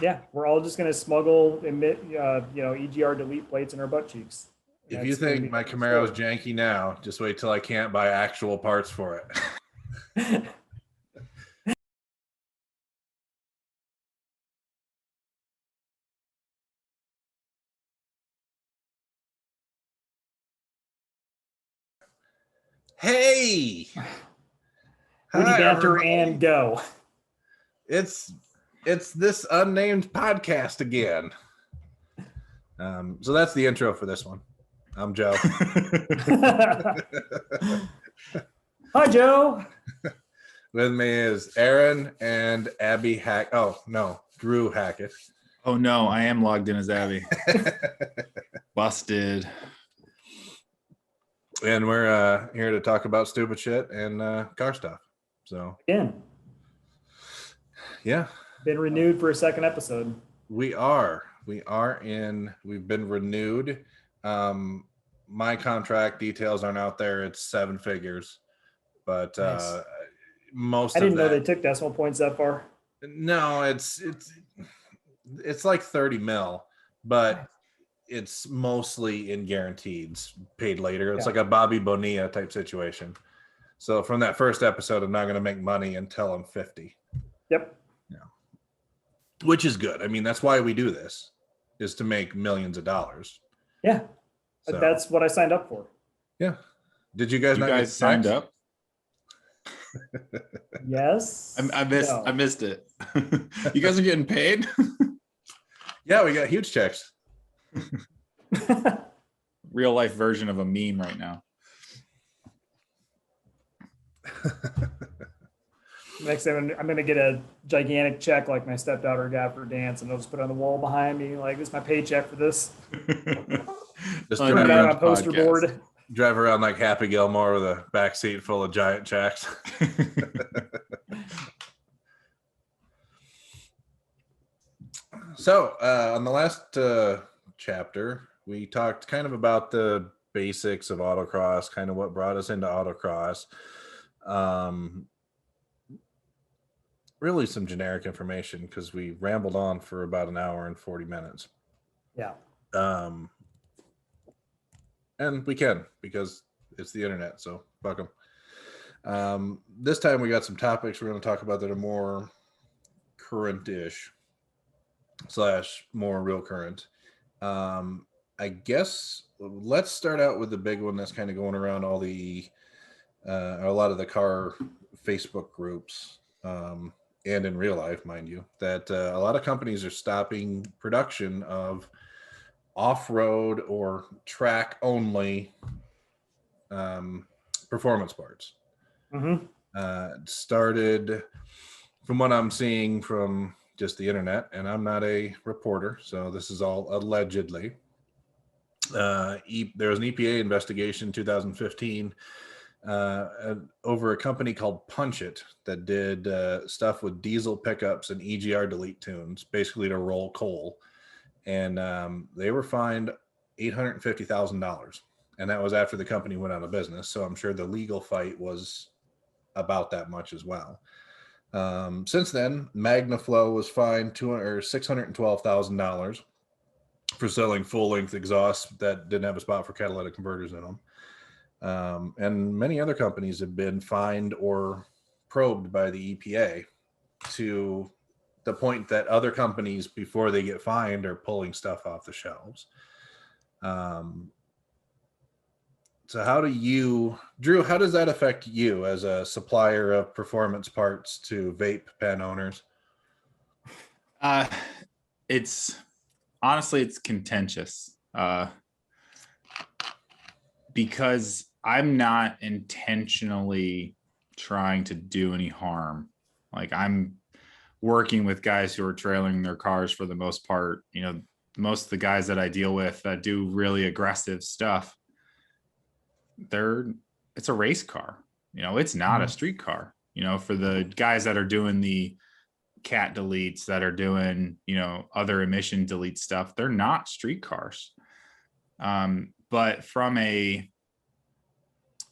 Yeah, we're all just gonna smuggle emit, EGR delete plates in our butt cheeks. If you That's gonna think be my the end of Camaro is the janky now, just wait till I can't buy actual parts for it. story. Hey, Witty hi banter everybody. and go. It's this unnamed podcast again. So that's the intro for this one. I'm Joe. Hi, Joe. With me is Aaron and Abby Drew Hackett. Oh no, I am logged in as Abby. Busted. And we're here to talk about stupid shit and car stuff. So Again, yeah, been renewed for a second episode. we've been renewed. My contract details aren't out there. It's 7 figures, but Nice. most I of didn't know that, they took decimal points that far. no, it's like 30 mil, but Nice. it's mostly in guaranteeds paid later. It's Yeah. like a Bobby Bonilla type situation. So from that first episode, I'm not going to make money until I'm 50. Yep. Yeah. Which is good. I mean, that's why we do this, is to make millions of dollars. Yeah. So, That's what I signed up for. yeah. Did you guys You not guys get signed text? up? Yes. I No. missed it. You guys are getting paid? Yeah, we got huge checks. Real life version of a meme right now. Next time I'm going to get a gigantic check like my stepdaughter got for dance, and I'll just put it on the wall behind me. Like, this is my paycheck for this. Just On Put it your on own my poster podcast. board. drive around like Happy Gilmore with a back seat full of giant checks. So on the last chapter, we talked kind of about the basics of autocross, kind of what brought us into autocross. Really some generic information because we rambled on for about an hour and 40 minutes. Yeah. And we can because it's the internet, so fuck them. This time we got some topics we're going to talk about that are more current-ish / more real current. I guess let's start out with the big one that's kind of going around all the a lot of the car Facebook groups and in real life, mind you, that a lot of companies are stopping production of off-road or track only performance parts. Mm-hmm. Started from what I'm seeing from just the internet, and I'm not a reporter, so this is all allegedly. There was an EPA investigation in 2015 over a company called Punch It that did stuff with diesel pickups and EGR delete tunes, basically to roll coal. And they were fined $850,000. And that was after the company went out of business. So I'm sure the legal fight was about that much as well. Since then, MagnaFlow was fined $612,000 for selling full-length exhausts that didn't have a spot for catalytic converters in them. And many other companies have been fined or probed by the EPA to the point that other companies, before they get fined, are pulling stuff off the shelves. So how do you, Drew, how does that affect you as a supplier of performance parts to vape pen owners? It's honestly, it's contentious because I'm not intentionally trying to do any harm. Like, I'm working with guys who are trailing their cars for the most part. You know, most of the guys that I deal with that do really aggressive stuff, it's a race car. You know, it's not a street car. You know, for the guys that are doing the cat deletes, that are doing, you know, other emission delete stuff, they're not street cars. But from a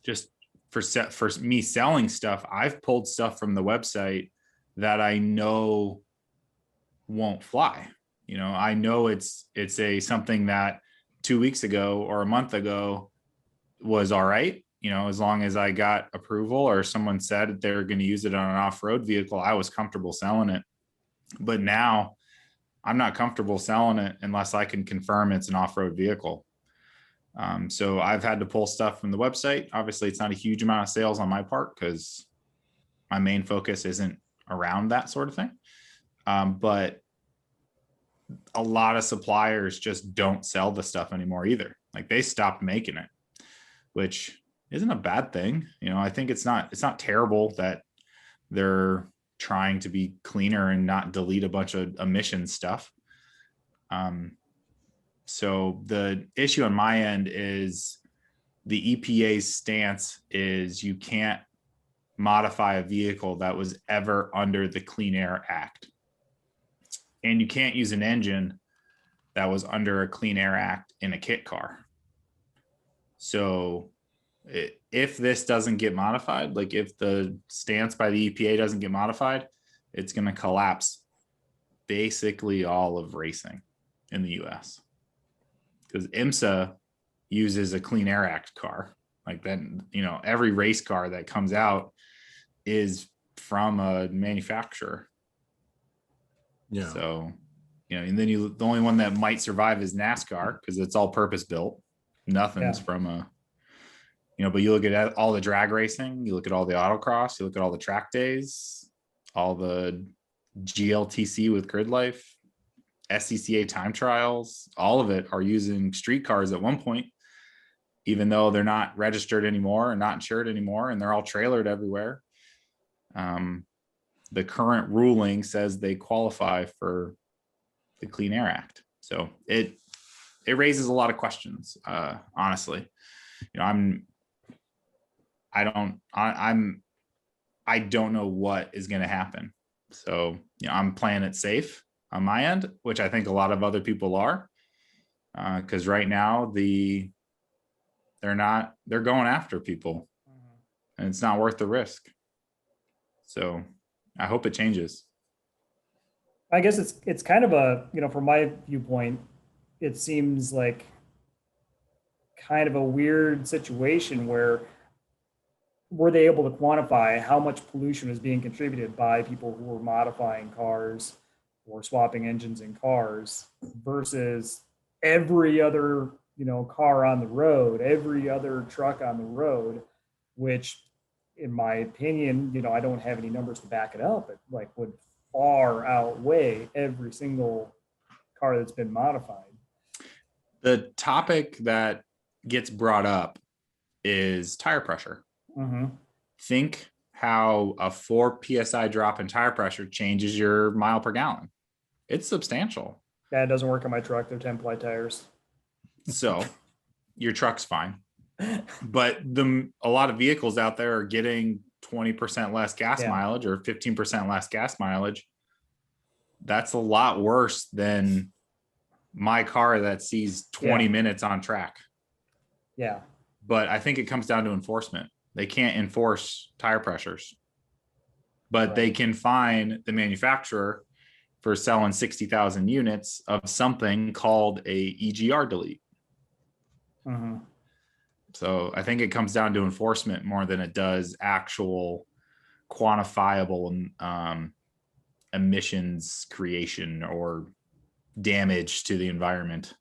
just for me selling stuff, I've pulled stuff from the website that I know won't fly. I know it's something that 2 weeks ago or a month ago was all right. As long as I got approval or someone said they're going to use it on an off-road vehicle, I was comfortable selling it. But now I'm not comfortable selling it unless I can confirm it's an off-road vehicle. So I've had to pull stuff from the website. Obviously, it's not a huge amount of sales on my part because my main focus isn't around that sort of thing. But a lot of suppliers just don't sell the stuff anymore either. Like they stopped making it, which isn't a bad thing. I think it's not terrible that they're trying to be cleaner and not delete a bunch of emission stuff. So the issue on my end is the EPA's stance is you can't modify a vehicle that was ever under the Clean Air Act. And you can't use an engine that was under a Clean Air Act in a kit car. So if this doesn't get modified, like if the stance by the EPA doesn't get modified, it's going to collapse basically all of racing in the US. Because IMSA uses a Clean Air Act car. Like then, every race car that comes out is from a manufacturer. Yeah. So, and then the only one that might survive is NASCAR because it's all purpose built. Nothing's from a, but you look at all the drag racing, you look at all the autocross, you look at all the track days, all the GLTC with Grid Life, SCCA time trials, all of it are using street cars at one point, even though they're not registered anymore and not insured anymore, and they're all trailered everywhere. The current ruling says they qualify for the Clean Air Act. So it raises a lot of questions, honestly. I don't know what is going to happen. So, I'm playing it safe on my end, which I think a lot of other people are, because right now they're going after people and it's not worth the risk. So I hope it changes. I guess it's kind of a, from my viewpoint, it seems like kind of a weird situation where were they able to quantify how much pollution is being contributed by people who were modifying cars or swapping engines in cars versus every other, car on the road, every other truck on the road, which in my opinion, I don't have any numbers to back it up, but would far outweigh every single car that's been modified. The topic that gets brought up is tire pressure. Mm-hmm. Think how a 4 PSI drop in tire pressure changes your mile per gallon. It's substantial. That doesn't work on my truck. They're 10-ply tires. So your truck's fine. But a lot of vehicles out there are getting 20% less gas mileage or 15% less gas mileage. That's a lot worse than my car that sees 20 minutes on track. Yeah. But I think it comes down to enforcement. They can't enforce tire pressures, but they can fine the manufacturer for selling 60,000 units of something called a EGR delete. Mm-hmm. So I think it comes down to enforcement more than it does actual quantifiable emissions creation or damage to the environment.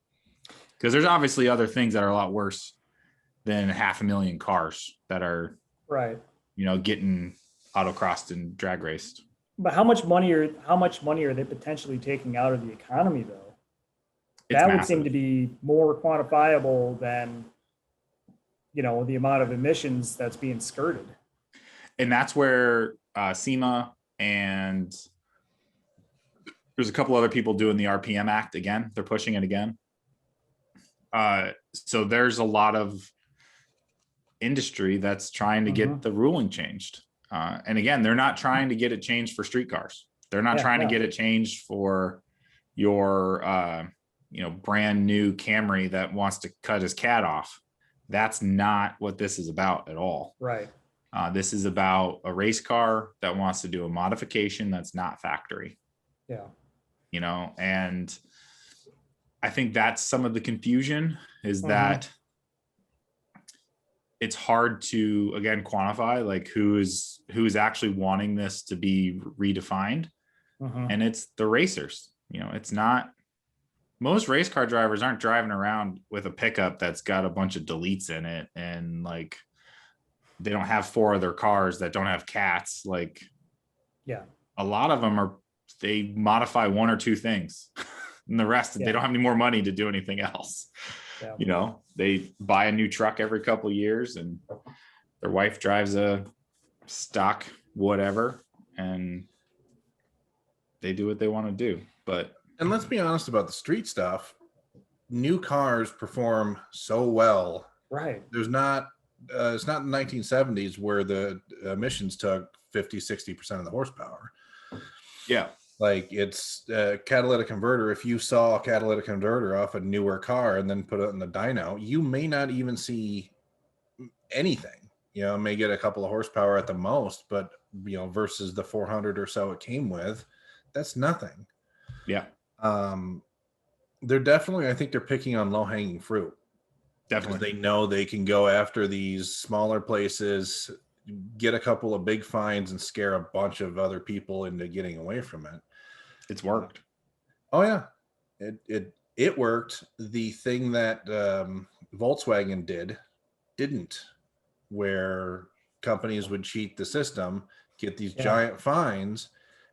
Because there's obviously other things that are a lot worse than 500,000 cars that are getting autocrossed and drag raced. But how much money are they potentially taking out of the economy though? It's that massive. Would seem to be more quantifiable than the amount of emissions that's being skirted. And that's where SEMA and there's a couple other people doing the RPM Act again. They're pushing it again. So there's a lot of industry that's trying to get the ruling changed. And again, they're not trying to get it changed for street cars. They're not trying to get it changed for your, brand new Camry that wants to cut his cat off. That's not what this is about at all. Right. This is about a race car that wants to do a modification that's not factory. Yeah. and I think that's some of the confusion is that it's hard to, again, quantify like who is actually wanting this to be redefined. And it's the racers. It's not, most race car drivers aren't driving around with a pickup that's got a bunch of deletes in it, and like they don't have 4 other cars that don't have cats. Like, Yeah. a lot of them they modify 1 or 2 things and the rest, they don't have any more money to do anything else. Yeah. They buy a new truck every couple of years, and their wife drives a stock whatever, and they do what they want to do. And let's be honest about the street stuff. New cars perform so well. Right. There's not, it's not the 1970s where the emissions took 50-60% of the horsepower. Yeah. Like, it's a catalytic converter. If you saw a catalytic converter off a newer car and then put it in the dyno, you may not even see anything. May get a couple of horsepower at the most, but versus the 400 or so it came with, that's nothing. Yeah. They're definitely, I think they're picking on low-hanging fruit. Definitely. Because they know they can go after these smaller places, get a couple of big fines, and scare a bunch of other people into getting away from it. It's worked. Oh yeah, it worked. The thing that Volkswagen didn't, where companies would cheat the system, get these giant fines,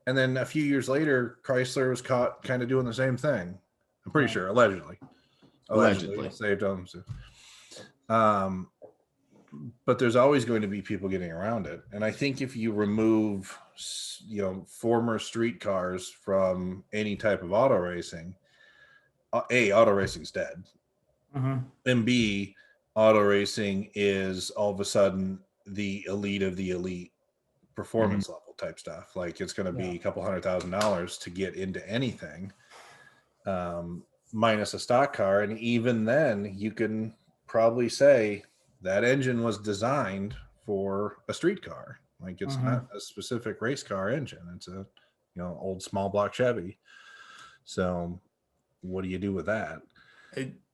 and then a few years later, Chrysler was caught kind of doing the same thing. I'm pretty sure, allegedly saved them. But there's always going to be people getting around it, and I think if you remove former street cars from any type of auto racing, auto racing's dead, and B, auto racing is all of a sudden the elite of the elite performance level type stuff. Like, it's going to be a couple $100,000 to get into anything, minus a stock car, and even then you can probably say that engine was designed for a street car. Like, it's not a specific race car engine. It's a, old small block Chevy. So what do you do with that?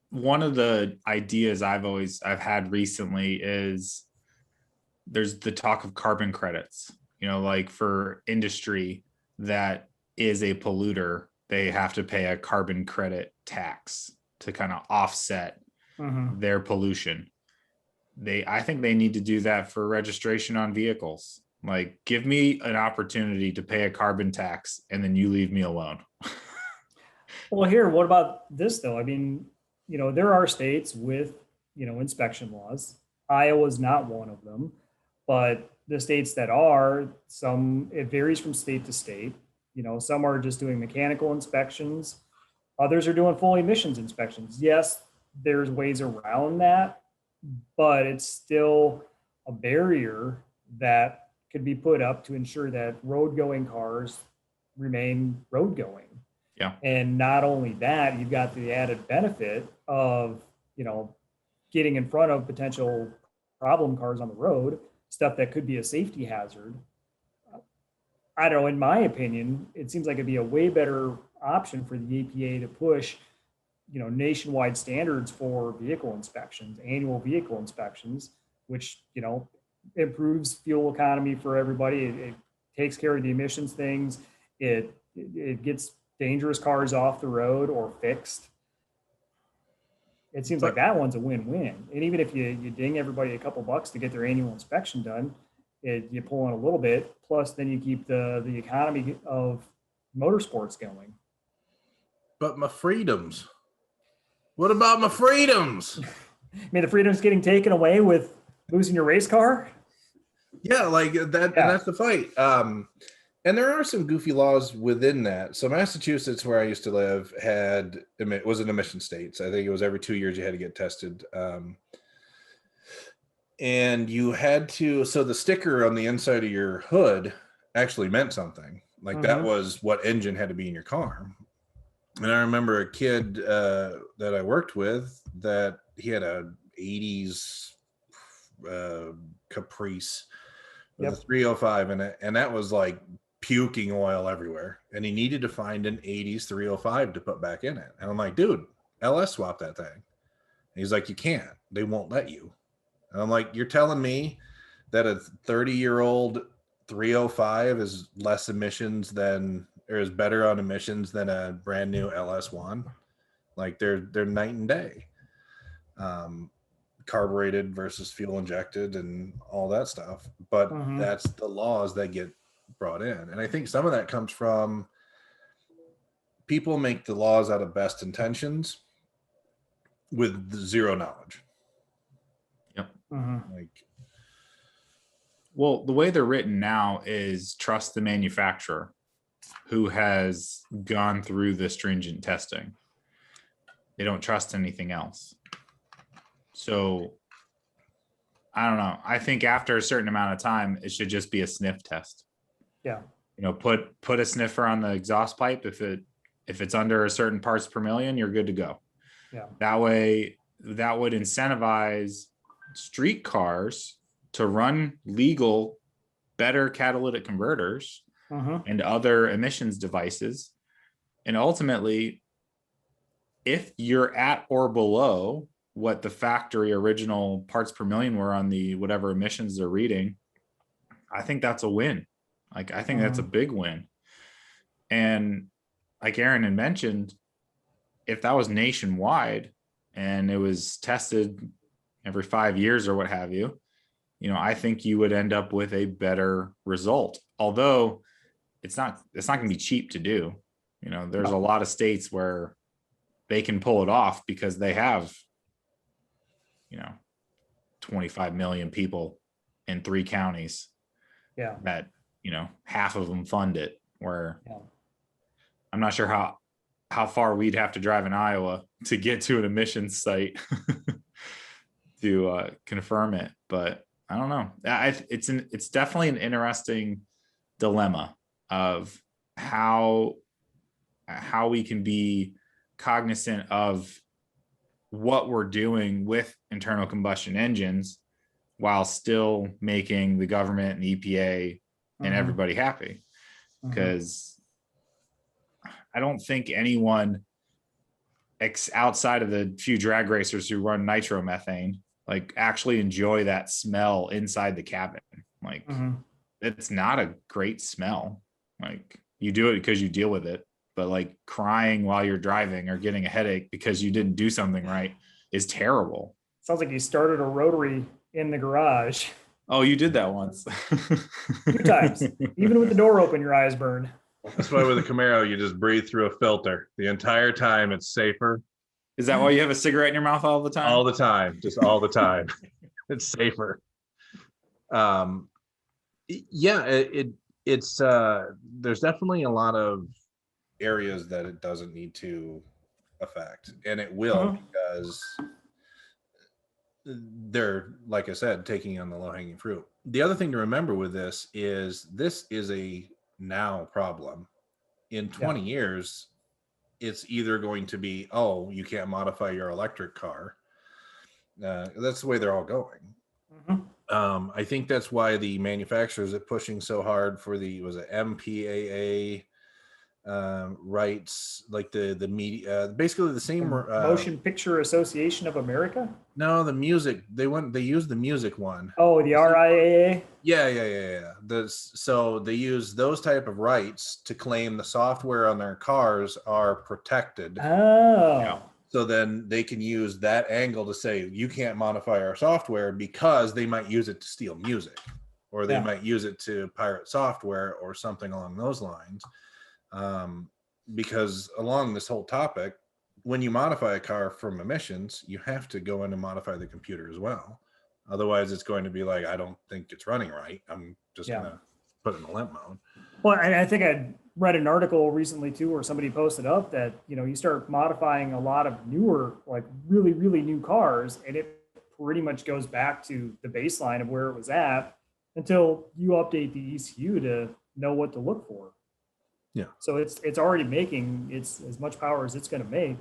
One of the ideas I've had recently is there's the talk of carbon credits, like for industry that is a polluter, they have to pay a carbon credit tax to kind of offset their pollution. I think they need to do that for registration on vehicles. Like, give me an opportunity to pay a carbon tax and then you leave me alone. Well, here, what about this though? I mean, there are states with, inspection laws. Iowa's not one of them, but the states that are, it varies from state to state. Some are just doing mechanical inspections. Others are doing full emissions inspections. Yes, there's ways around that, but it's still a barrier that could be put up to ensure that road going cars remain road going. Yeah. And not only that, you've got the added benefit of, getting in front of potential problem cars on the road, stuff that could be a safety hazard. I don't know, in my opinion, it seems like it'd be a way better option for the EPA to push, nationwide standards for vehicle inspections, annual vehicle inspections, which, improves fuel economy for everybody. It takes care of the emissions things. It gets dangerous cars off the road or fixed. It seems like that one's a win-win. And even if you ding everybody a couple bucks to get their annual inspection done, you pull in a little bit, plus then you keep the economy of motorsports going. But my freedoms. What about my freedoms? I mean, the freedom's getting taken away with losing your race car? Yeah, like that, and that's the fight. And there are some goofy laws within that. So Massachusetts, where I used to live, was an emission state. So I think it was every 2 years you had to get tested. And you had to, so the sticker on the inside of your hood actually meant something. Like that was what engine had to be in your car. And I remember a kid that I worked with that he had a 80s Caprice with a 305 in it. And that was like puking oil everywhere, and he needed to find an 80s 305 to put back in it. And I'm like, dude, LS swap that thing. And he's like, you can't. They won't let you. And I'm like, you're telling me that a 30-year-old 305 is less emissions than, or is better on emissions than a brand new LS1? Like they're night and day. Carbureted versus fuel injected and all that stuff. But that's the laws that get brought in. And I think some of that comes from people make the laws out of best intentions with zero knowledge. Yep. Like, well, the way they're written now is trust the manufacturer who has gone through the stringent testing. They don't trust anything else. So I don't know. I think after a certain amount of time, it should just be a sniff test. Yeah. You know, put a sniffer on the exhaust pipe. If it's under a certain parts per million, you're good to go. Yeah. That way, that would incentivize street cars to run legal, better catalytic converters and other emissions devices. And ultimately, if you're at or below what the factory original parts per million were on the whatever emissions they're reading, I think that's a win. Like, I think that's a big win. And like Aaron had mentioned, if that was nationwide and it was tested every 5 years or what have you, you know, I think you would end up with a better result. Although it's not going to be cheap to do. You know, there's a lot of states where they can pull it off because they have, you know, 25 million people in 3 counties. Yeah. That, you know, half of them fund it, where I'm not sure how far we'd have to drive in Iowa to get to an emissions site to confirm it. But I don't know. It's definitely an interesting dilemma of how we can be cognizant of what we're doing with internal combustion engines while still making the government and EPA and everybody happy. Because I don't think anyone outside of the few drag racers who run nitromethane like actually enjoy that smell inside the cabin. Like it's not a great smell. Like you do it because you deal with it, but like crying while you're driving or getting a headache because you didn't do something right is terrible. Sounds like you started a rotary in the garage. Oh, you did that once. 2 times. Even with the door open, your eyes burn. that's why with a Camaro, you just breathe through a filter the entire time. It's safer. Is that why you have a cigarette in your mouth all the time? All the time, just all the time. It's safer. Yeah, it's there's definitely a lot of areas that it doesn't need to affect, and it will because they're, like I said, taking on the low-hanging fruit. The other thing to remember with this is a now problem. In 20 years, it's either going to be, oh, you can't modify your electric car. That's the way they're all going. I think that's why the manufacturers are pushing so hard for the MPAA rights, like the media, basically the same Motion Picture Association of America. No, the music. They use the music one. Oh, the RIAA. Yeah. So they use those type of rights to claim the software on their cars are protected. Oh. Yeah. So then they can use that angle to say you can't modify our software because they might use it to steal music, or they might use it to pirate software or something along those lines. Because along this whole topic, when you modify a car from emissions, you have to go in and modify the computer as well. Otherwise, it's going to be like, I don't think it's running right. I'm just going to put it in a limp mode. Well, I think I read an article recently too, where somebody posted up that, you know, you start modifying a lot of newer, like really, really new cars, and it pretty much goes back to the baseline of where it was at until you update the ECU to know what to look for. Yeah. So it's already making as much power as it's going to make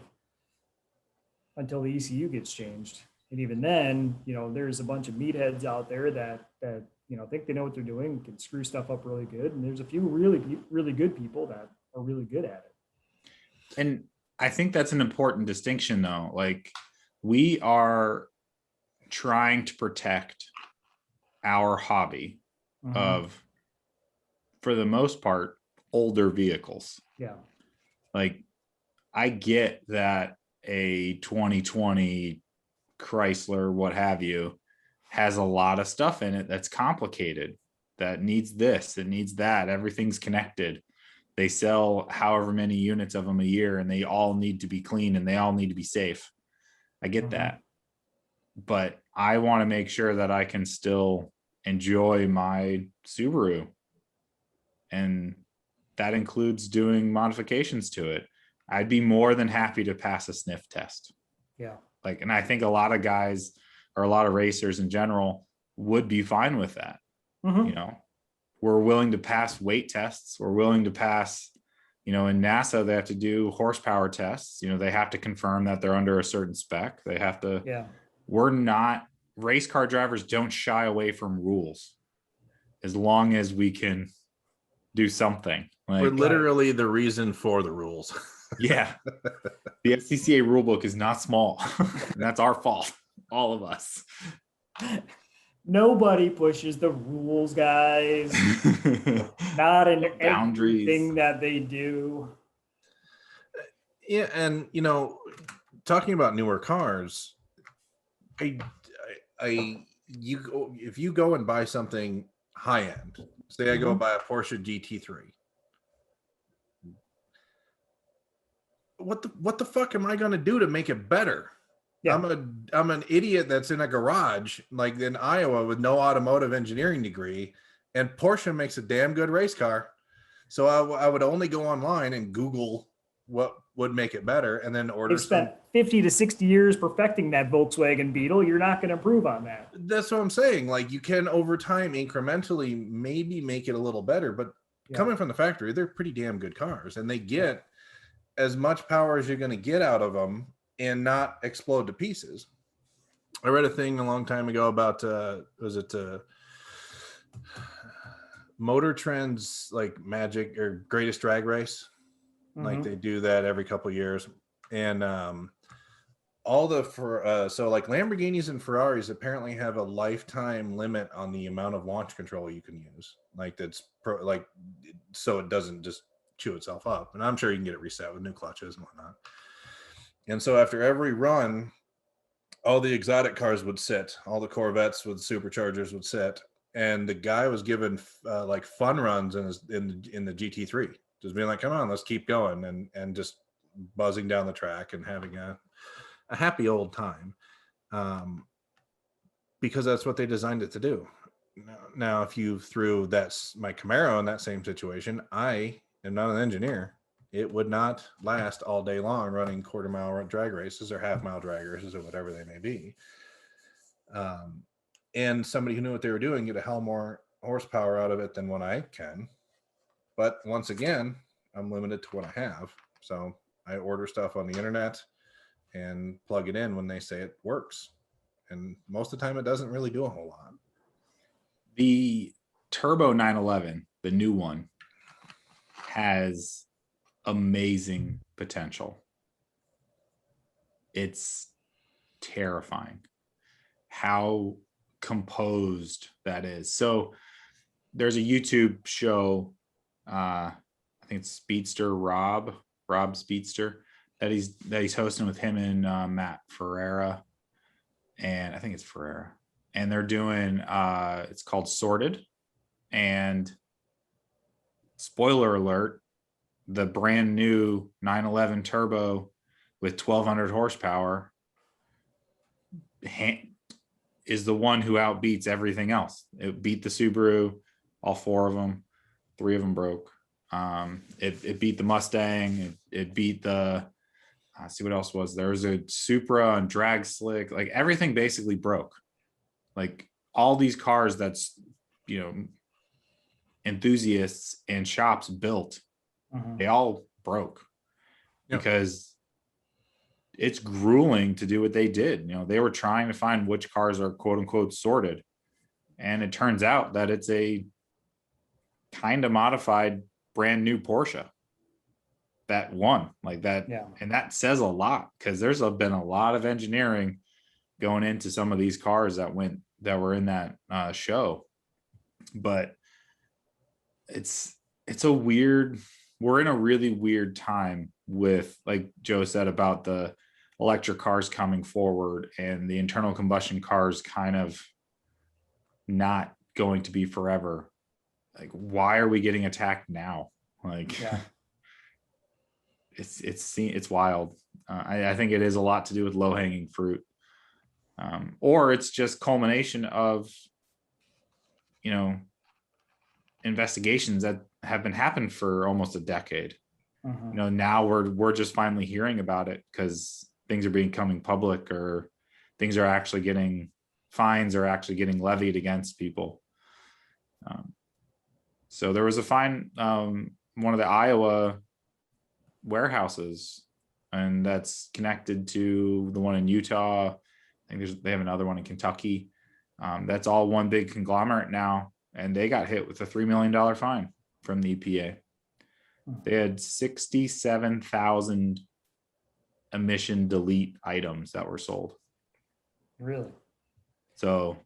until the ECU gets changed. And even then, you know, there's a bunch of meatheads out there that you think they know what they're doing, can screw stuff up really good. And there's a few really good people that are really good at it. And I think that's an important distinction, though. Like, we are trying to protect our hobby of, for the most part, older vehicles. Yeah. Like, I get that a 2020 Chrysler, what have you, has a lot of stuff in it that's complicated, that needs this, it needs that, everything's connected. They sell however many units of them a year, and they all need to be clean and they all need to be safe. I get that. But I want to make sure that I can still enjoy my Subaru. And that includes doing modifications to it. I'd be more than happy to pass a sniff test. Yeah. Like, and I think a lot of guys, or a lot of racers in general, would be fine with that. We're willing to pass weight tests. We're willing to pass, in NASA, they have to do horsepower tests. They have to confirm that they're under a certain spec. They have to, race car drivers don't shy away from rules as long as we can do something. We're literally the reason for the rules. Yeah. The FCCA rulebook is not small. And that's our fault. All of us. Nobody pushes the rules, guys. Not in everything that they do. Yeah, and talking about newer cars, if you go and buy something high end, say I go buy a Porsche GT3. What the fuck am I going to do to make it better? Yeah. I'm an idiot that's in a garage like in Iowa with no automotive engineering degree, and Porsche makes a damn good race car. So I would only go online and Google what would make it better, and then order. They've spent 50 to 60 years perfecting that Volkswagen Beetle. You're not going to improve on that. That's what I'm saying. Like, you can over time incrementally maybe make it a little better, but coming from the factory, they're pretty damn good cars, and they get as much power as you're going to get out of them and not explode to pieces. I read a thing a long time ago about Motor Trend's like Magic or Greatest Drag Race. Like, they do that every couple of years, and so like Lamborghinis and Ferraris apparently have a lifetime limit on the amount of launch control you can use. Like, so it doesn't just chew itself up. And I'm sure you can get it reset with new clutches and whatnot. And so after every run, all the exotic cars would sit, all the Corvettes with superchargers would sit, and the guy was given like fun runs in the GT3, just being like, come on, let's keep going, and just buzzing down the track and having a happy old time, because that's what they designed it to do. Now, if you threw my Camaro in that same situation, I am not an engineer. It would not last all day long running quarter-mile drag races or half-mile drag races or whatever they may be. And somebody who knew what they were doing get a hell more horsepower out of it than what I can. But once again, I'm limited to what I have. So I order stuff on the internet and plug it in when they say it works. And most of the time, it doesn't really do a whole lot. The Turbo 911, the new one, has amazing potential. It's terrifying how composed that is. So there's a YouTube show, I think it's Speedster Rob Speedster, that he's hosting with him and Matt Ferreira, and I think it's Ferreira, and they're doing it's called Sorted, and spoiler alert, the brand new 911 Turbo with 1200 horsepower is the one who outbeats everything else. It beat the Subaru, all four of them, three of them broke. It beat the Mustang. It beat the, see what else was there? Was a Supra and drag slick. Like, everything basically broke. Like, all these cars that's, enthusiasts and shops built, they all broke because it's grueling to do what they did. They were trying to find which cars are quote unquote sorted, And it turns out that it's a kind of modified brand new Porsche that won like that. Yeah. And that says a lot, because there's been a lot of engineering going into some of these cars that were in that show. But it's we're in a really weird time with, like Joe said, about the electric cars coming forward and the internal combustion cars kind of not going to be forever. Like, why are we getting attacked now? Like, Yeah. it's wild. I think it is a lot to do with low hanging fruit, or it's just culmination of, investigations that have been happening for almost a decade. Now we're just finally hearing about it because things are becoming public, or things are actually getting fines are actually getting levied against people. So there was a fine, one of the Iowa warehouses, and that's connected to the one in Utah. I think they have another one in Kentucky. That's all one big conglomerate now, and they got hit with a $3 million fine from the EPA. They had 67,000 emission delete items that were sold. Really? So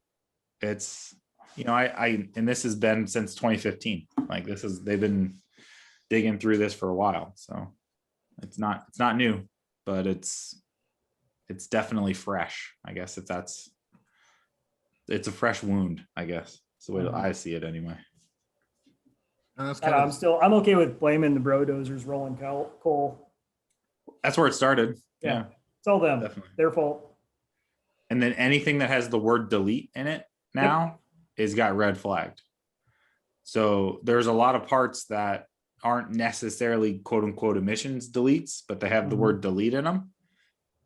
it's, and this has been since 2015. Like, they've been digging through this for a while. So it's not new, but it's definitely fresh. I guess it's a fresh wound, I guess. It's the way that I see it anyway. I'm okay with blaming the bro dozers rolling coal. That's where it started. Yeah. It's all them. Definitely. Their fault. And then anything that has the word delete in it now is got red flagged. So there's a lot of parts that aren't necessarily quote unquote emissions deletes, but they have the word delete in them.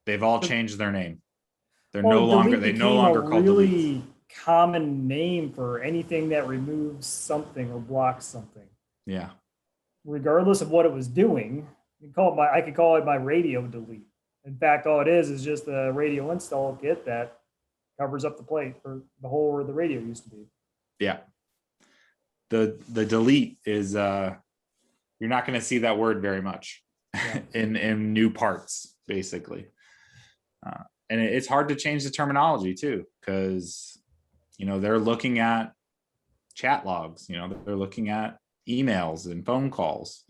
They've all changed their name. They no longer called really common name for anything that removes something or blocks something. Yeah. Regardless of what it was doing, I could call it my radio delete. In fact, all it is just a radio install kit that covers up the plate or the hole where the radio used to be. Yeah. The delete is you're not going to see that word very much in new parts, basically. And it's hard to change the terminology too, because they're looking at chat logs, they're looking at emails and phone calls.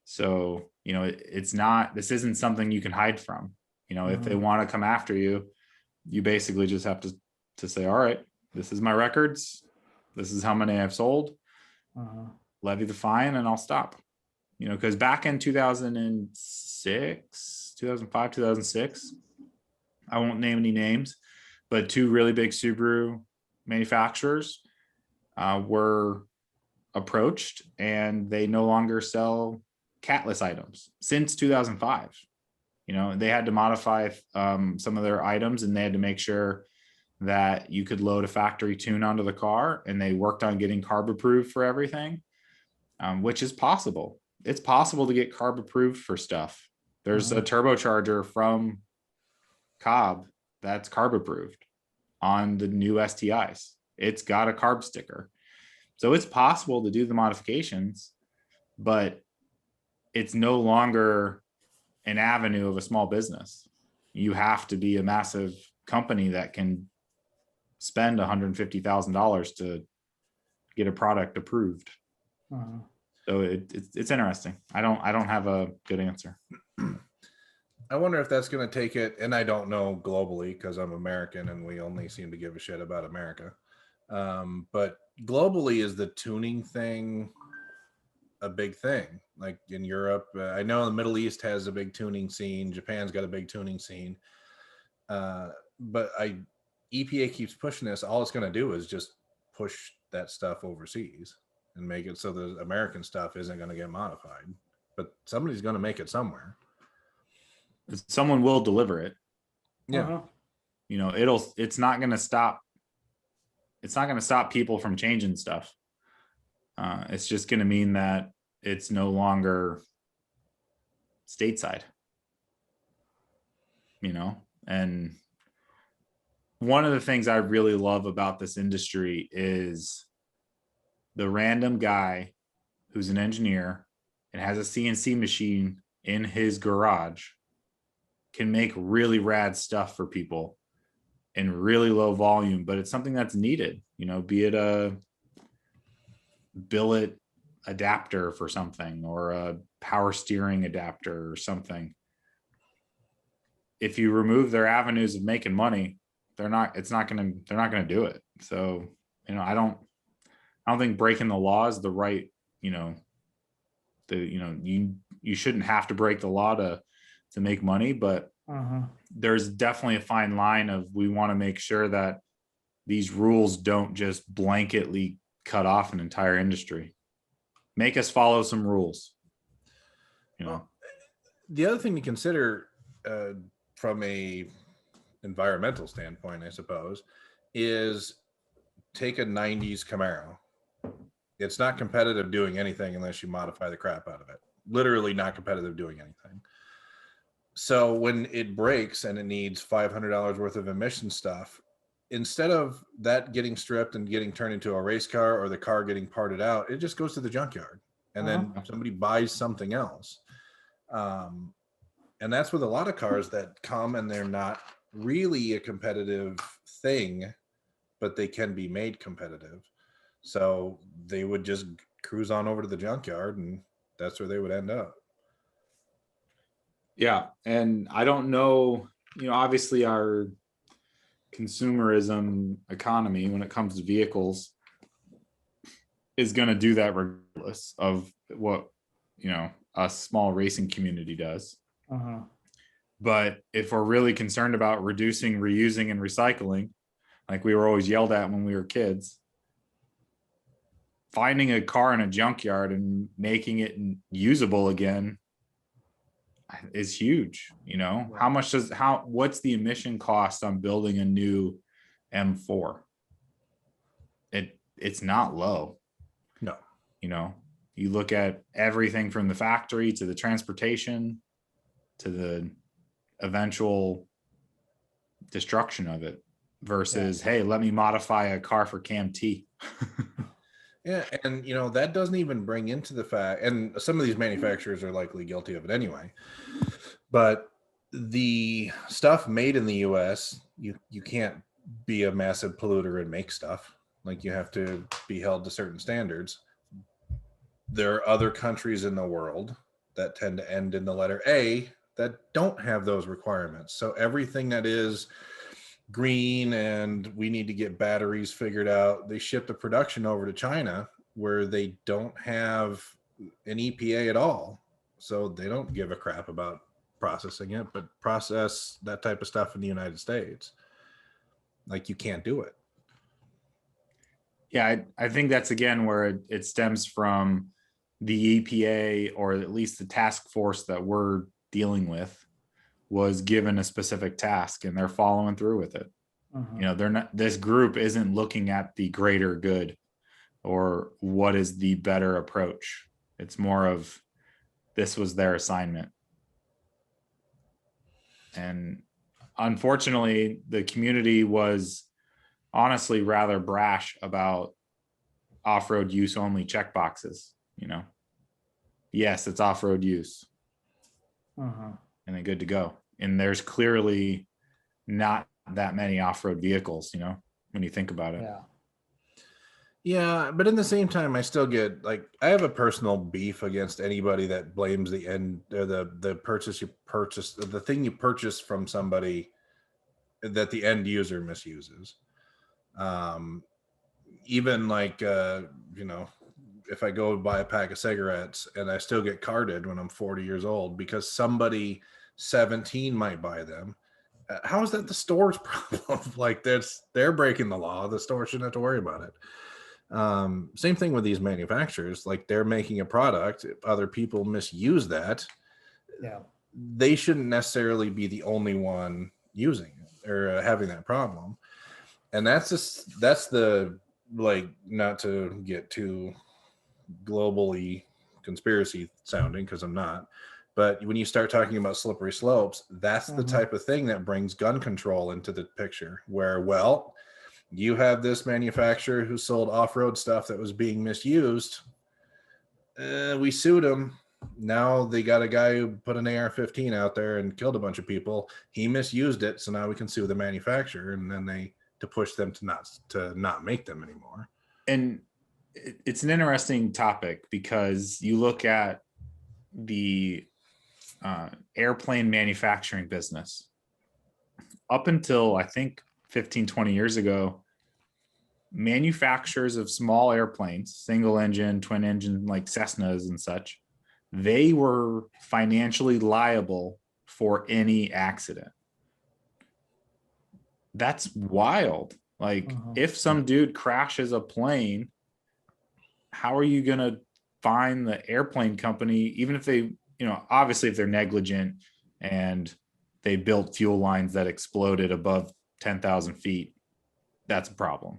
So, this isn't something you can hide from. If they want to come after you, you basically just have to say, all right, this is my records. This is how many I've sold. Levy the fine and I'll stop. Because back in 2006, 2005, 2006, I won't name any names, but two really big Subaru manufacturers were approached, and they no longer sell catless items since 2005. They had to modify some of their items, and they had to make sure that you could load a factory tune onto the car, and they worked on getting carb approved for everything, which is possible. It's possible to get carb approved for stuff. There's a turbocharger from Cobb that's carb approved on the new STIs. It's got a carb sticker. So it's possible to do the modifications, but it's no longer an avenue of a small business. You have to be a massive company that can spend $150,000 to get a product approved. So it's interesting. I don't have a good answer. I wonder if that's going to take it, and I don't know globally because I'm American and we only seem to give a shit about America. But globally, is the tuning thing a big thing? Like in Europe, I know the Middle East has a big tuning scene. Japan's got a big tuning scene. But EPA keeps pushing this. All it's going to do is just push that stuff overseas and make it so the American stuff isn't going to get modified. But somebody's going to make it somewhere. Someone will deliver it. Yeah. It's not going to stop. It's not going to stop people from changing stuff. It's just going to mean that it's no longer stateside, and one of the things I really love about this industry is the random guy who's an engineer and has a CNC machine in his garage can make really rad stuff for people in really low volume, but it's something that's needed, be it a billet adapter for something or a power steering adapter or something. If you remove their avenues of making money, they're not going to do it. So, I don't think breaking the law is the right, you shouldn't have to break the law to make money, but there's definitely a fine line of, we want to make sure that these rules don't just blanketly cut off an entire industry. Make us follow some rules. Well, the other thing to consider from a environmental standpoint, I suppose, is take a 90s Camaro. It's not competitive doing anything unless you modify the crap out of it. Literally not competitive doing anything. So when it breaks and it needs $500 worth of emission stuff, instead of that getting stripped and getting turned into a race car or the car getting parted out, it just goes to the junkyard and then somebody buys something else. And that's with a lot of cars that come and they're not really a competitive thing, but they can be made competitive. So they would just cruise on over to the junkyard and that's where they would end up. Yeah. And I don't know, obviously our consumerism economy when it comes to vehicles is going to do that regardless of what, a small racing community does. But if we're really concerned about reducing, reusing, and recycling, like we were always yelled at when we were kids, finding a car in a junkyard and making it usable again is huge. What's the emission cost on building a new M4? It's not low. No. You look at everything from the factory to the transportation to the eventual destruction of it versus, hey, let me modify a car for Cam T. Yeah, and that doesn't even bring into the fact, and some of these manufacturers are likely guilty of it anyway, but the stuff made in the US, you can't be a massive polluter and make stuff. Like, you have to be held to certain standards. There are other countries in the world that tend to end in the letter A that don't have those requirements. So everything that is green and we need to get batteries figured out, they ship the production over to China where they don't have an EPA at all. So they don't give a crap about processing it, but process that type of stuff in the United States. Like, you can't do it. Yeah, I think that's again where it stems from the EPA, or at least the task force that we're dealing with was given a specific task and they're following through with it. They're not, this group isn't looking at the greater good or what is the better approach. It's more of, this was their assignment. And unfortunately, the community was honestly rather brash about off-road use only checkboxes. Yes, it's off-road use. And then good to go. And there's clearly not that many off-road vehicles, when you think about it. Yeah, but in the same time, I still get, like, I have a personal beef against anybody that blames the end or the purchase you purchase, the thing you purchase from somebody that the end user misuses. Even like, if I go buy a pack of cigarettes and I still get carded when I'm 40 years old because somebody 17 might buy them. How is that the store's problem? Like, they're breaking the law. The store shouldn't have to worry about it. Same thing with these manufacturers. Like, they're making a product. If other people misuse that, they shouldn't necessarily be the only one using it or having that problem. And that's the, like, not to get too globally conspiracy sounding, because I'm not, But when you start talking about slippery slopes, that's the Mhm. type of thing that brings gun control into the picture, where, well, you have this manufacturer who sold off-road stuff that was being misused. We sued him. Now they got a guy who put an AR-15 out there and killed a bunch of people. He misused it, so now we can sue the manufacturer, and then to push them to not make them anymore. And it's an interesting topic because you look at the airplane manufacturing business. Up until I think 15, 20 years ago, manufacturers of small airplanes, single engine, twin engine, like Cessnas and such, they were financially liable for any accident. That's wild. Like, if some dude crashes a plane, how are you going to find the airplane company, even if they, obviously if they're negligent and they built fuel lines that exploded above 10,000 feet, that's a problem.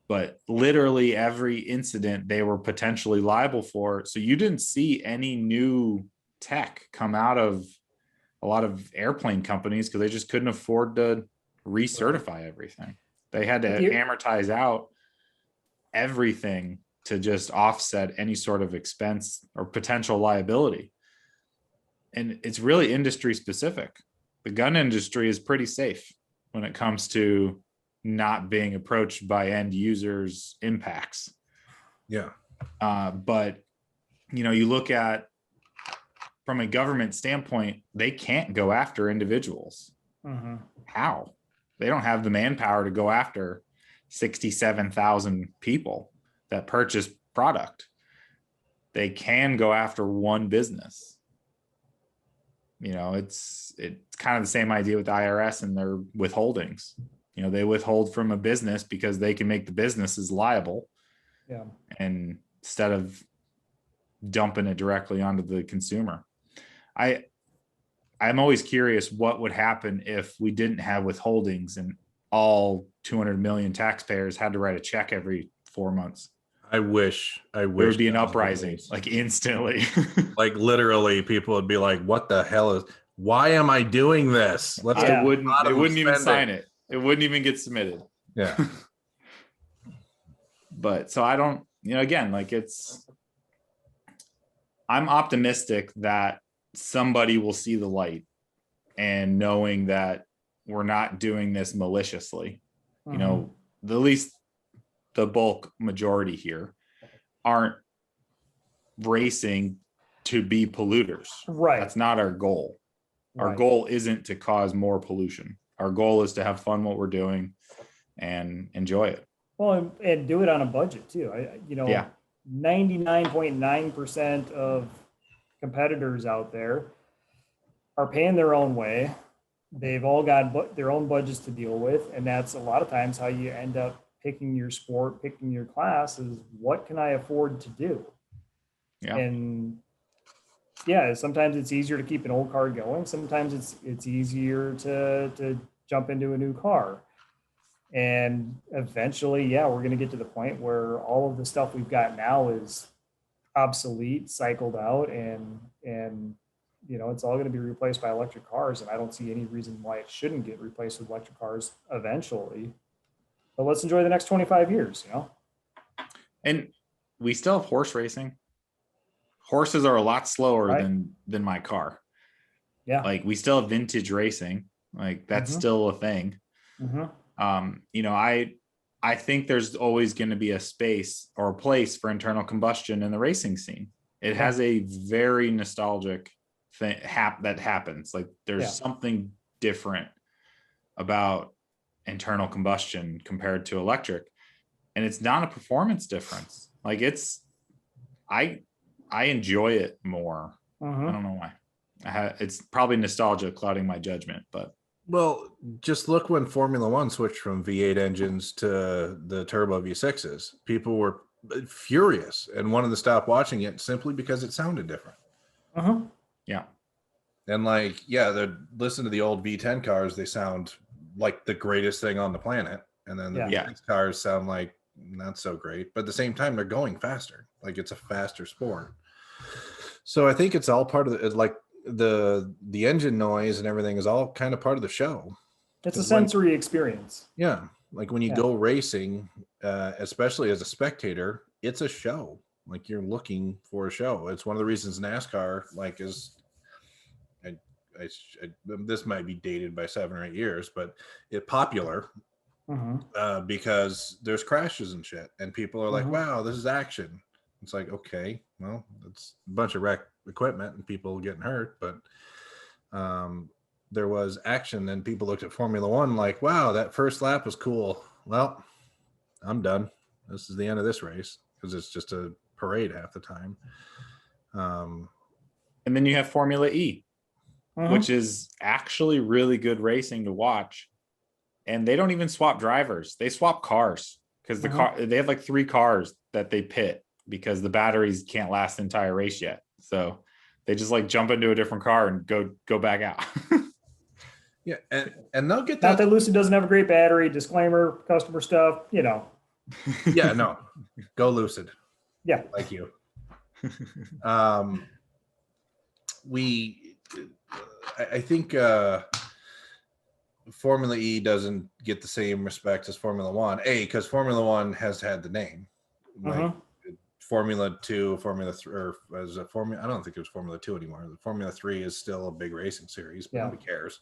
But literally every incident they were potentially liable for. So you didn't see any new tech come out of a lot of airplane companies because they just couldn't afford to recertify everything. They had to amortize out everything to just offset any sort of expense or potential liability. And it's really industry specific. The gun industry is pretty safe when it comes to not being approached by end users impacts. Yeah. But you look at, from a government standpoint, they can't go after individuals. How? They don't have the manpower to go after 67,000 people that purchase product. They can go after one business. It's kind of the same idea with the IRS and their withholdings. They withhold from a business because they can make the businesses liable. Yeah. And instead of dumping it directly onto the consumer. I'm always curious what would happen if we didn't have withholdings and all 200 million taxpayers had to write a check every 4 months. I wish there would be an uprising, like instantly. Like literally people would be like, what the hell why am I doing this? They wouldn't even sign it. It wouldn't even get submitted. Yeah. But so I don't, again, like I'm optimistic that somebody will see the light, and knowing that we're not doing this maliciously, at least the bulk majority here aren't racing to be polluters. Right. That's not our goal. Our Right. goal isn't to cause more pollution. Our goal is to have fun what we're doing and enjoy it. Well, and do it on a budget too. 99.9% of competitors out there are paying their own way. They've all got their own budgets to deal with. And that's a lot of times how you end up picking your sport, picking your class, is what can I afford to do? Yeah. And sometimes it's easier to keep an old car going. Sometimes it's easier to jump into a new car. And eventually, we're going to get to the point where all of the stuff we've got now is obsolete, cycled out, and it's all going to be replaced by electric cars. And I don't see any reason why it shouldn't get replaced with electric cars eventually. But let's enjoy the next 25 years, And we still have horse racing. Horses are a lot slower Right. than my car. Yeah. Like, we still have vintage racing. Like, that's still a thing. I think there's always going to be a space or a place for internal combustion in the racing scene. It has a very nostalgic thing that happens. Like, there's something different about internal combustion compared to electric, and it's not a performance difference. Like, I enjoy it more. I don't know why. It's probably nostalgia clouding my judgment, but. Well, just look when Formula One switched from V8 engines to the turbo V6s. People were furious and wanted to stop watching it simply because it sounded different. Yeah. And they listen to the old V10 cars. They sound like the greatest thing on the planet. And then the V6 cars sound like not so great. But at the same time, they're going faster. Like, it's a faster sport. So I think it's all part of it. Like the engine noise and everything is all kind of part of the show. It's a sensory experience. Yeah, like when you go racing, especially as a spectator, it's a show. Like you're looking for a show. It's one of the reasons NASCAR like is. This might be dated by 7 or 8 years, but it's popular because there's crashes and shit, and people are like, "Wow, this is action." It's like, okay, well, it's a bunch of wrecked equipment and people getting hurt, but there was action, and people looked at Formula One like, "Wow, that first lap was cool." Well, I'm done. This is the end of this race because it's just a parade half the time. And then you have Formula E. Which is actually really good racing to watch. And they don't even swap drivers. They swap cars because they have like 3 cars that they pit because the batteries can't last the entire race yet. So they just like jump into a different car and go back out. Yeah, and they'll get that. Not that Lucid doesn't have a great battery, disclaimer, customer stuff, you know. Yeah, no. Go Lucid. Yeah. Like you. I think Formula E doesn't get the same respect as Formula One. Because Formula One has had the name. Like Formula 2, Formula 3, or as a Formula, I don't think it was Formula 2 anymore. The Formula 3 is still a big racing series, but nobody cares.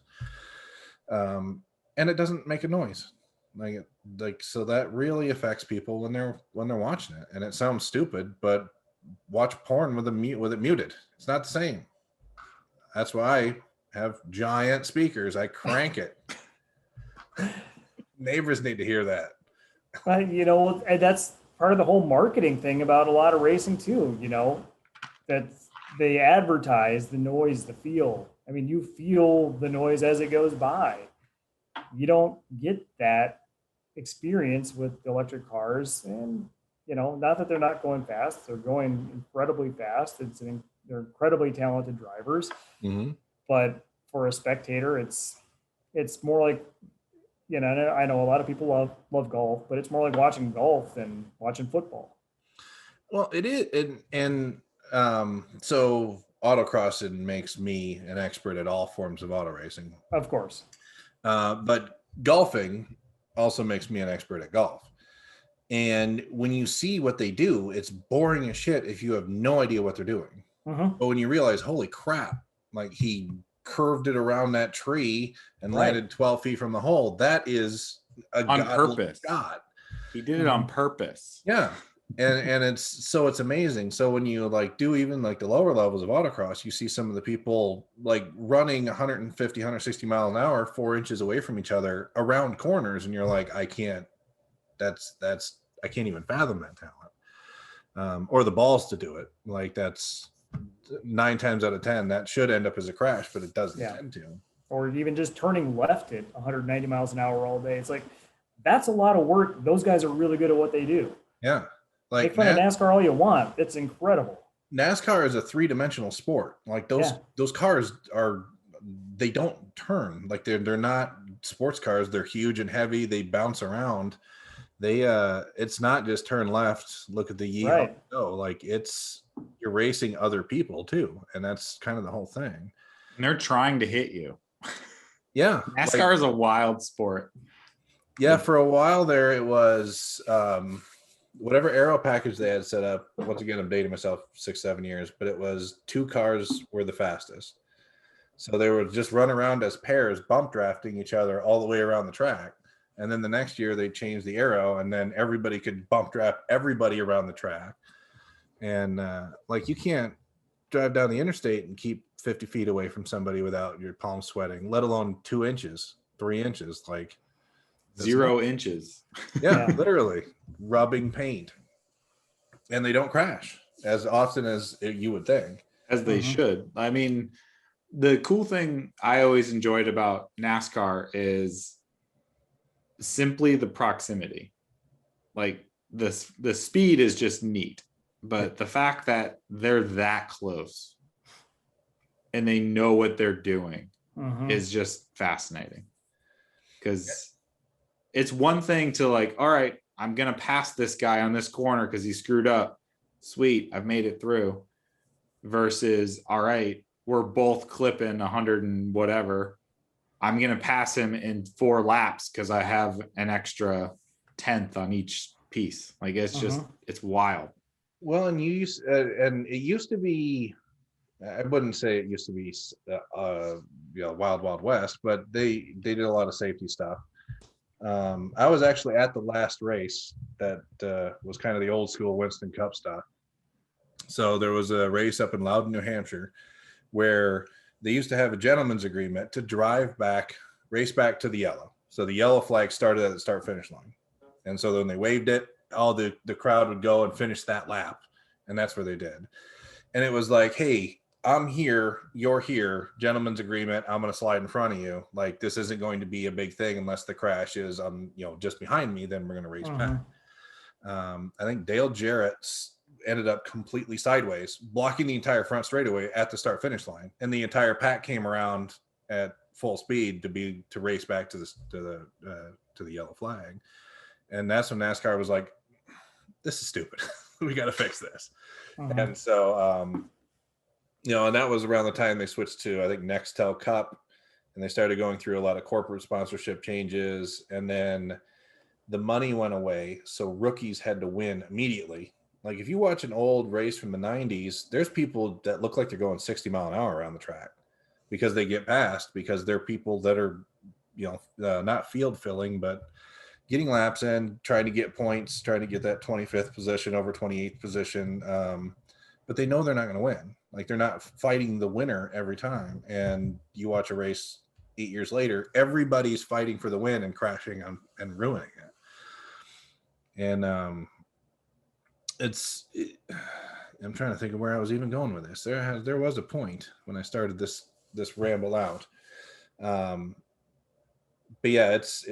And it doesn't make a noise. Like so that really affects people when they're watching it. And it sounds stupid, but watch porn with it muted. It's not the same. That's why I have giant speakers. I crank it. Neighbors need to hear that. You know, and that's part of the whole marketing thing about a lot of racing too, you know, that they advertise the noise, the feel. I mean, you feel the noise as it goes by. You don't get that experience with electric cars. And, you know, not that they're not going fast. They're going incredibly fast. They're incredibly talented drivers. But for a spectator, it's more like, you know, I know a lot of people love golf, but it's more like watching golf than watching football. Well, it is. And so autocrossing makes me an expert at all forms of auto racing. Of course. But golfing also makes me an expert at golf. And when you see what they do, it's boring as shit if you have no idea what they're doing. But when you realize, holy crap, like he curved it around that tree and landed 12 feet from the hole, that is on purpose. God. He did it on purpose. Yeah. And it's amazing. So when you like do even like the lower levels of autocross, you see some of the people like running 150, 160 miles an hour, 4 inches away from each other around corners. And you're like, I can't even fathom that talent. Or the balls to do it. Like that's 9 times out of 10 that should end up as a crash, but it doesn't tend to. Or even just turning left at 190 miles an hour all day. It's like, that's a lot of work. Those guys are really good at what they do. Yeah. Like make fun of NASCAR all you want. It's incredible. NASCAR is a 3-dimensional sport. Like those cars they don't turn. Like they're not sports cars. They're huge and heavy. They bounce around. It's not just turn left, look at the yeehaw. No, like you're racing other people too, and that's kind of the whole thing. And they're trying to hit you. Yeah, NASCAR is a wild sport. Yeah, for a while there, it was whatever aero package they had set up. Once again, I'm dating myself 6-7 years, but it was 2 cars were the fastest, so they would just run around as pairs, bump drafting each other all the way around the track. And then the next year they changed the aero, and then everybody could bump draft everybody around the track. And like you can't drive down the interstate and keep 50 feet away from somebody without your palms sweating, let alone 2 inches, 3 inches, like 0 inches. Yeah, literally rubbing paint. And they don't crash as often as you would think. As they should. I mean, the cool thing I always enjoyed about NASCAR is simply the proximity. Like the speed is just neat, but the fact that they're that close and they know what they're doing is just fascinating. Because it's one thing to like, all right, I'm gonna pass this guy on this corner because he screwed up. Sweet, I've made it through. Versus, all right, we're both clipping 100 and whatever, I'm going to pass him in 4 laps because I have an extra tenth on each piece. Like it's just, it's wild. Well, and and it used to be, I wouldn't say it used to be, wild, wild west, but they did a lot of safety stuff. I was actually at the last race that was kind of the old school Winston Cup stuff. So there was a race up in Loudon, New Hampshire, where they used to have a gentleman's agreement to race back to the yellow. So the yellow flag started at the start finish line. And so when they waved it, all the crowd would go and finish that lap. And that's where they did. And it was like, hey, I'm here, you're here, gentleman's agreement, I'm going to slide in front of you. Like, this isn't going to be a big thing unless the crash is just behind me, then we're going to race back. I think Dale Jarrett ended up completely sideways, blocking the entire front straightaway at the start finish line. And the entire pack came around at full speed to race back to the yellow flag. And that's when NASCAR was like, this is stupid. We got to fix this. And so, and that was around the time they switched to, I think, Nextel Cup, and they started going through a lot of corporate sponsorship changes. And then the money went away. So rookies had to win immediately. Like if you watch an old race from the 90s, there's people that look like they're going 60 mile an hour around the track because they get past, because they're people that are, not field filling, but getting laps in, trying to get points, trying to get that 25th position over 28th position. But they know they're not going to win. Like they're not fighting the winner every time. And you watch a race 8 years later, everybody's fighting for the win and crashing and ruining it. And I'm trying to think of where I was even going with this. There was a point when I started this ramble out. But yeah, it's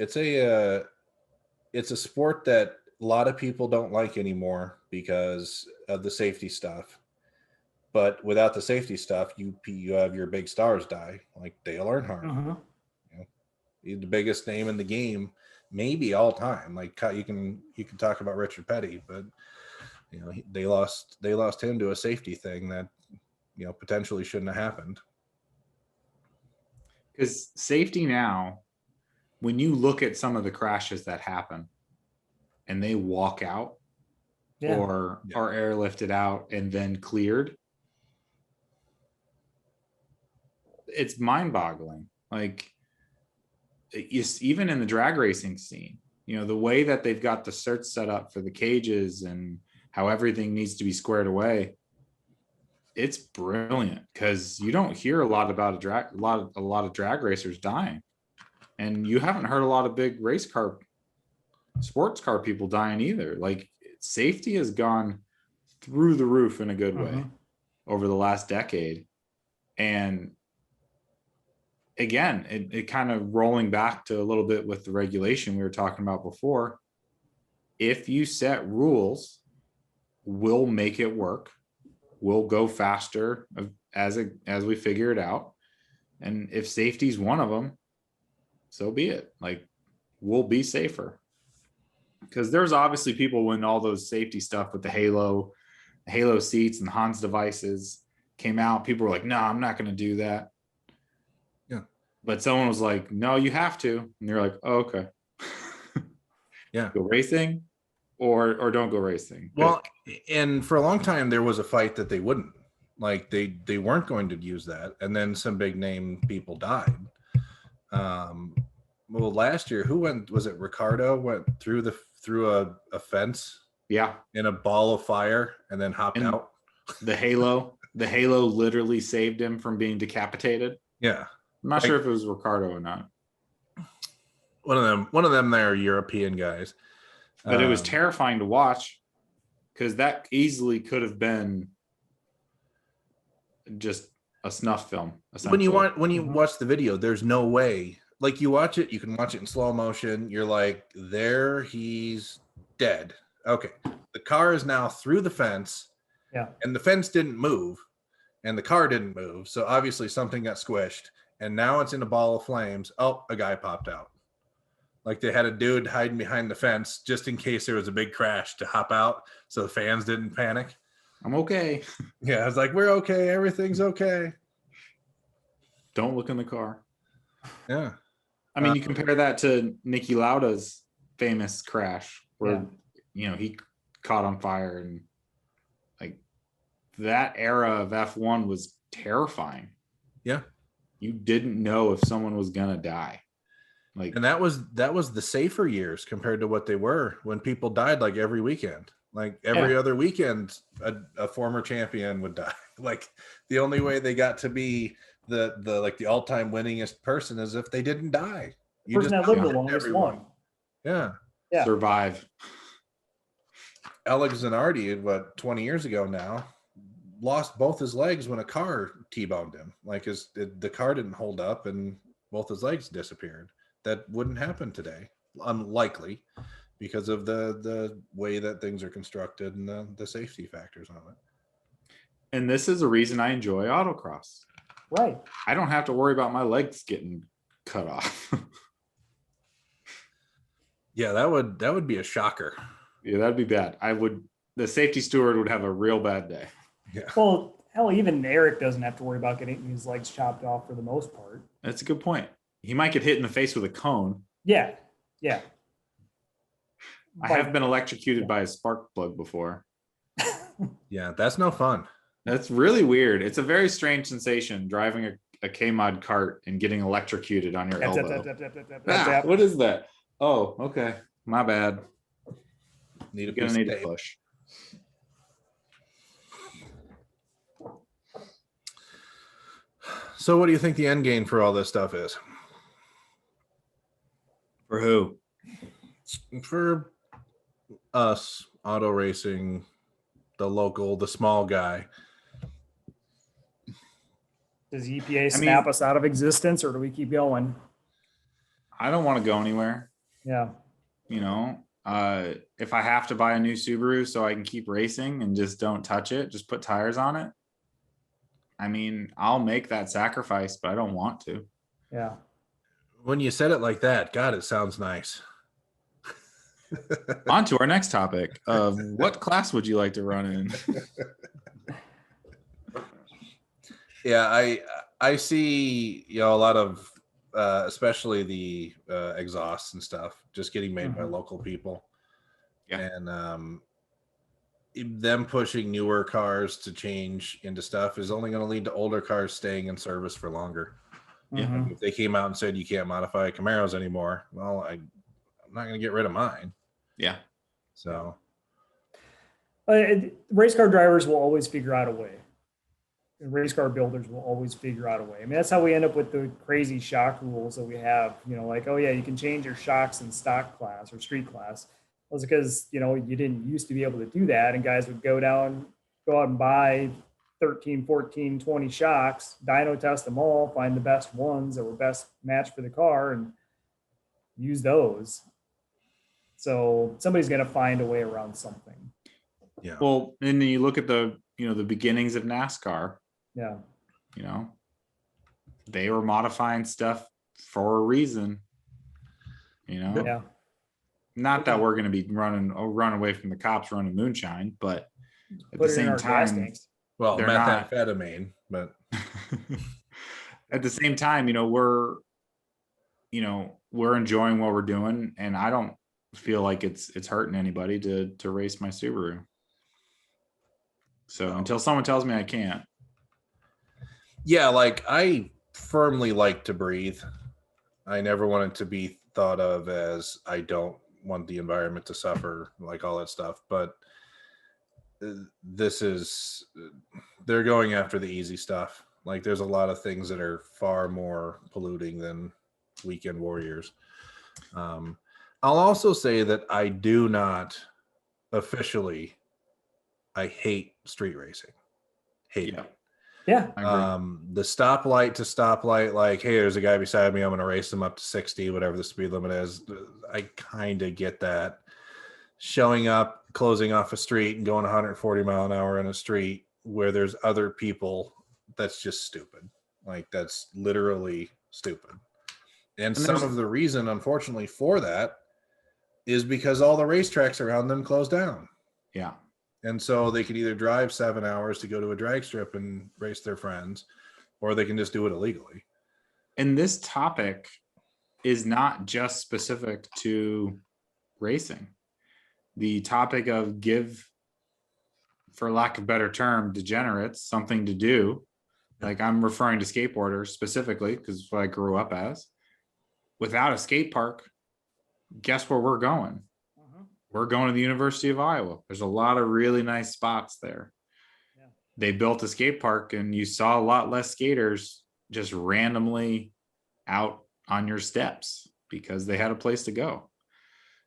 a sport that a lot of people don't like anymore because of the safety stuff. But without the safety stuff, you have your big stars die, like Dale Earnhardt. He's the biggest name in the game, maybe all time. Like you can talk about Richard Petty, but they lost him to a safety thing that potentially shouldn't have happened. Because safety now, when you look at some of the crashes that happen, and they walk out or are airlifted out and then cleared, it's mind-boggling. Like, even in the drag racing scene, the way that they've got the certs set up for the cages and how everything needs to be squared away, it's brilliant because you don't hear a lot about a lot of drag racers dying, and you haven't heard a lot of big sports car people dying either. Like safety has gone through the roof in a good way over the last decade. And again, it kind of rolling back to a little bit with the regulation we were talking about before. If you set rules, we'll make it work. We'll go faster as we figure it out. And if safety is one of them, so be it. Like, we'll be safer. Because there's obviously people when all those safety stuff with the Halo seats and Hans devices came out, people were like, no, I'm not going to do that. Yeah. But someone was like, no, you have to. And they're like, oh, okay. Yeah. Go racing or don't go racing. Well, and for a long time, there was a fight that they wouldn't. Like they weren't going to use that. And then some big name people died. Well, last year, was it Ricardo went through a fence? Yeah. In a ball of fire and then hopped out. The Halo literally saved him from being decapitated. Yeah. I'm not sure if it was Ricardo or not. One of them they're European guys. But it was terrifying to watch because that easily could have been just a snuff film. When you watch the video, there's no way. Like you watch it, you can watch it in slow motion. You're like, there, he's dead. Okay. The car is now through the fence. Yeah. And the fence didn't move and the car didn't move. So obviously something got squished and now it's in a ball of flames. Oh, a guy popped out. Like they had a dude hiding behind the fence just in case there was a big crash to hop out so the fans didn't panic. I'm okay. Yeah, I was like, we're okay. Everything's okay. Don't look in the car. Yeah. I mean, you compare that to Nicky Lauda's famous crash where, he caught on fire, and like that era of F1 was terrifying. Yeah. You didn't know if someone was going to die. Like, And that was the safer years compared to what they were when people died like every weekend. Like every other weekend, a former champion would die. Like the only way they got to be the all-time winningest person is if they didn't die. The person that lived the longest won. Yeah. Survive. Alex Zanardi, 20 years ago now, lost both his legs when a car T-boned him. Like the car didn't hold up and both his legs disappeared. That wouldn't happen today. Unlikely, because of the way that things are constructed and the safety factors on it. And this is a reason I enjoy autocross. Right. I don't have to worry about my legs getting cut off. Yeah, that would be a shocker. Yeah, that'd be bad. The safety steward would have a real bad day. Yeah. Well, hell, even Eric doesn't have to worry about getting his legs chopped off for the most part. That's a good point. He might get hit in the face with a cone. Yeah. I have been electrocuted by a spark plug before. Yeah, that's no fun. That's really weird. It's a very strange sensation driving a K-Mod cart and getting electrocuted on your elbow. What is that? Oh, okay. My bad. Need a push. So what do you think the end game for all this stuff is? For who? For us, auto racing, the small guy. Does EPA snap us out of existence, or do we keep going? I don't want to go anywhere. Yeah. If I have to buy a new Subaru so I can keep racing and just don't touch it, just put tires on it, I mean, I'll make that sacrifice, but I don't want to. Yeah. When you said it like that, God, it sounds nice. On to our next topic of what class would you like to run in? Yeah, I see, a lot of, especially the exhausts and stuff, just getting made by local people. Yeah. And them pushing newer cars to change into stuff is only going to lead to older cars staying in service for longer. Yeah. If they came out and said you can't modify Camaros anymore, well, I'm not going to get rid of mine. Yeah. So race car drivers will always figure out a way. And race car builders will always figure out a way. I mean, that's how we end up with the crazy shock rules that we have, like, oh yeah, you can change your shocks in stock class or street class. Well, it's because, you didn't used to be able to do that. And guys would go out and buy 13, 14, 20 shocks, dyno test them all, find the best ones that were best matched for the car and use those. So somebody's going to find a way around something. Yeah. Well, and then you look at the beginnings of NASCAR. Yeah. They were modifying stuff for a reason. Yeah. Not that we're going to be run away from the cops running moonshine, but at the same time, well, they're methamphetamine, but at the same time, we're enjoying what we're doing, and I don't feel like it's hurting anybody to race my Subaru. So until someone tells me I can't. Yeah, like I firmly like to breathe. I never want it to be thought of as I don't want the environment to suffer, like all that stuff. But they're going after the easy stuff. Like there's a lot of things that are far more polluting than weekend warriors. I'll also say that I do not officially, I hate street racing. Hate it. Yeah. The stoplight to stoplight, like, hey, there's a guy beside me, I'm going to race him up to 60, whatever the speed limit is. I kind of get that. Showing up, closing off a street and going 140 mile an hour in a street where there's other people, that's just stupid. Like, that's literally stupid. And some of the reason, unfortunately, for that is because all the racetracks around them closed down. Yeah. And so they could either drive 7 hours to go to a drag strip and race their friends, or they can just do it illegally. And this topic is not just specific to racing. The topic of give, for lack of a better term, degenerates something to do. Like I'm referring to skateboarders specifically because it's what I grew up as. Without a skate park, guess where we're going? We're going to the University of Iowa. There's a lot of really nice spots there. Yeah. They built a skate park and you saw a lot less skaters just randomly out on your steps because they had a place to go.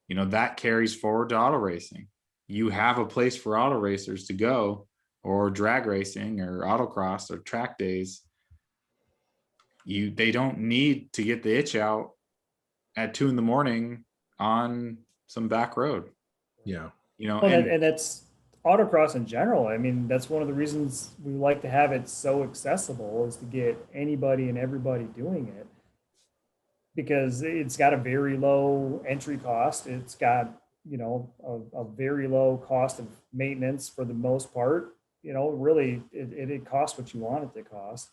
You know, that carries forward to auto racing. You have a place for auto racers to go, or drag racing or autocross or track days. They don't need to get the itch out at 2 a.m. on some back road. Yeah. You know, Well, and and that's autocross in general. I mean, that's one of the reasons we like to have it so accessible, is to get anybody and everybody doing it, because it's got a very low entry cost. It's got, you know, a very low cost of maintenance for the most part. You know, really, it costs what you want it to cost.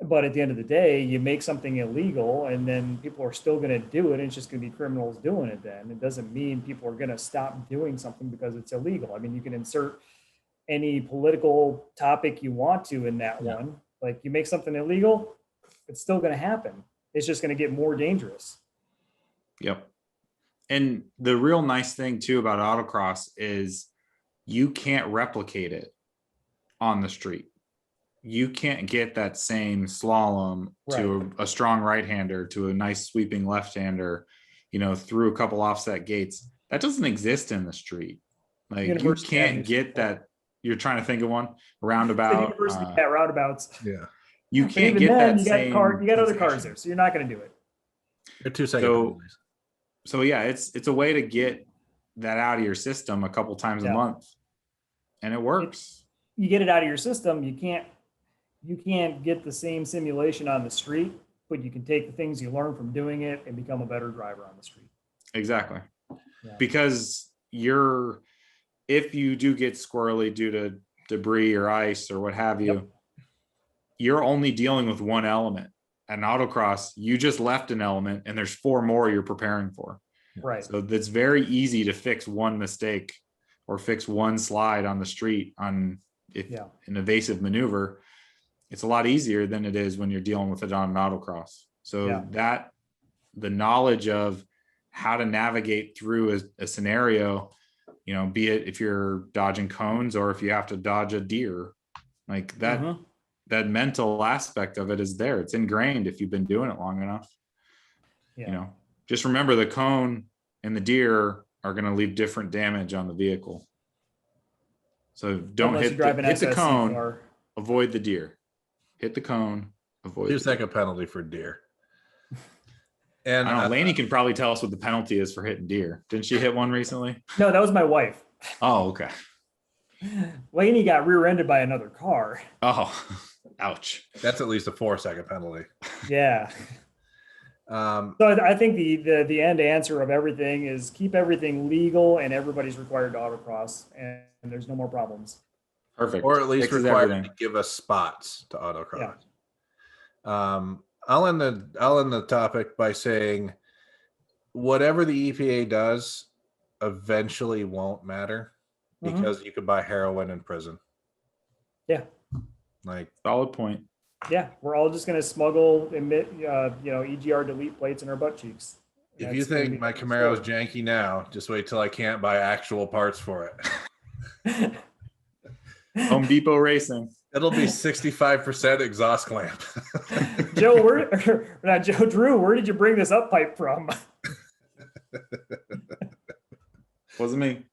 But at the end of the day, you make something illegal and then people are still going to do it. And it's just going to be criminals doing it then. It doesn't mean people are going to stop doing something because it's illegal. I mean, you can insert any political topic you want to in that one. Like, you make something illegal, it's still going to happen. It's just going to get more dangerous. Yep. And the real nice thing too about autocross is you can't replicate it on the street. You can't get that same slalom to a strong right-hander, to a nice sweeping left-hander, you know, through a couple offset gates. That doesn't exist in the street. Like, you can't get that. You're trying to think of one roundabout. University cat roundabouts. Yeah. You can't get that same. You got other cars there, so you're not going to do it. They're 2 seconds. So yeah, it's a way to get that out of your system a couple times a month, and it works. You get it out of your system. You can't get the same simulation on the street, but you can take the things you learn from doing it and become a better driver on the street. Exactly. Yeah. Because if you do get squirrely due to debris or ice or what have you, you're only dealing with one element. At an autocross, you just left an element and there's 4 more you're preparing for. Right. So it's very easy to fix one mistake or fix one slide on the street an evasive maneuver. It's a lot easier than it is when you're dealing with it on an autocross. So that the knowledge of how to navigate through a scenario, you know, be it if you're dodging cones or if you have to dodge a deer, like that, that mental aspect of it is there. It's ingrained if you've been doing it long enough. You know, just remember the cone and the deer are going to leave different damage on the vehicle. So don't hit the cone, avoid the deer. Hit the cone, avoid 2 second penalty for deer. And I don't know, Lainey can probably tell us what the penalty is for hitting deer. Didn't she hit one recently? No, that was my wife. Oh, okay. Lainey got rear-ended by another car. Oh, ouch. That's at least a 4 second penalty. Yeah. So I think the end answer of everything is keep everything legal and everybody's required to autocross and there's no more problems. Perfect. Or at least Fixes required everything. to give us spots to autocross. I'll end the topic by saying whatever the EPA does eventually won't matter because you could buy heroin in prison. Yeah. Like, solid point. Yeah, we're all just going to smuggle EGR delete plates in our butt cheeks. If you think my Camaro is janky now, just wait till I can't buy actual parts for it. Home Depot Racing. It'll be 65% exhaust clamp. Drew, where did you bring this up pipe from? Wasn't me.